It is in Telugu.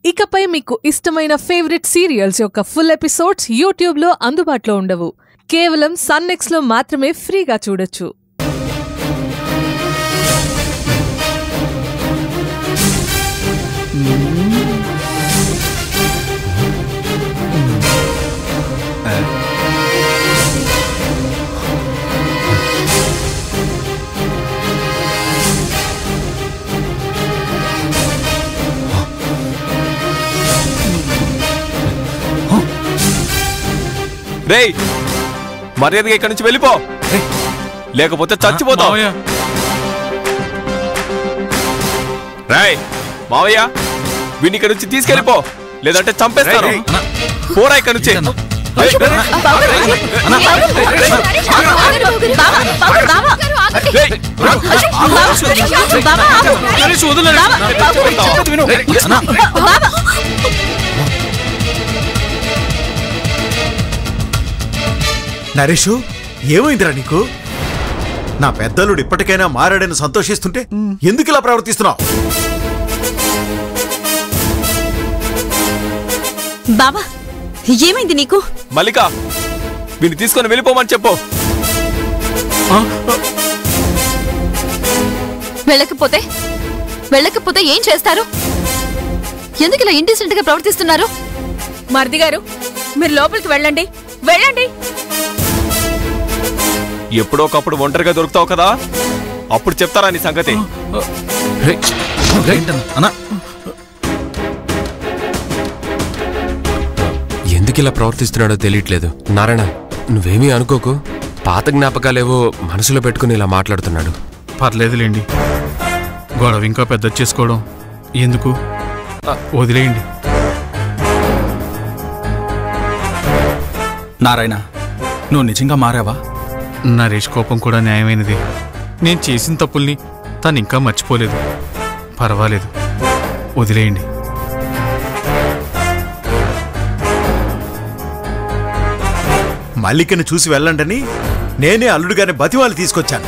ఇకపై మీకు ఇష్టమైన ఫేవరెట్ సీరియల్స్ యొక్క ఫుల్ ఎపిసోడ్స్ యూట్యూబ్లో అందుబాటులో ఉండవు. కేవలం సన్నెక్స్లో మాత్రమే ఫ్రీగా చూడొచ్చు. రేయ్, మర్యాదగా ఇక్కడి నుంచి వెళ్ళిపో, లేకపోతే చచ్చిపోతావు. రేయ్ మావయ్య, వీడిని ఇక్కడి నుంచి తీసుకెళ్ళిపో, లేదంటే చంపేస్తారు. పోరా ఇక్కడి నుంచి. నరేషు, ఏమైందిరా నీకు? నా పెద్దలుడు ఇప్పటికైనా మారాడని సంతోషిస్తుంటే ఎందుకు ఇలా ప్రవర్తిస్తున్నావు? బాబా, ఏమైంది నీకు? మల్లిక, వీడిని తీసుకొని వెళ్ళిపోమని చెప్పు. వెళ్ళకపోతే ఏం చేస్తారు? ఎందుకు ఇలా ఇండిసెంట్ గా ప్రవర్తిస్తున్నారు? మరిది గారు, మీరు లోపలికి వెళ్ళండి. ఎప్పుడో ఒకప్పుడు ఒంటరిగా దొరుకుతావు కదా, అప్పుడు చెప్తారా నీ సంగతి. ఎందుకు ఇలా ప్రవర్తిస్తున్నాడో తెలియట్లేదు. నారాయణ, నువ్వేమీ అనుకోకు. పాత జ్ఞాపకాలేవో మనసులో పెట్టుకుని ఇలా మాట్లాడుతున్నాడు. పర్లేదులేండి, గొడవ ఇంకా పెద్ద చేసుకోవడం ఎందుకు, వదిలేయండి. నారాయణ, నువ్వు నిజంగా మారావా? నరేష్ కోపం కూడా న్యాయమైనది. నేను చేసిన తప్పుల్ని తను ఇంకా మర్చిపోలేదు. పర్వాలేదు, వదిలేయండి. మల్లికను చూసి వెళ్ళండని నేనే అల్లుడుగానే బతిమాలి తీసుకొచ్చాను.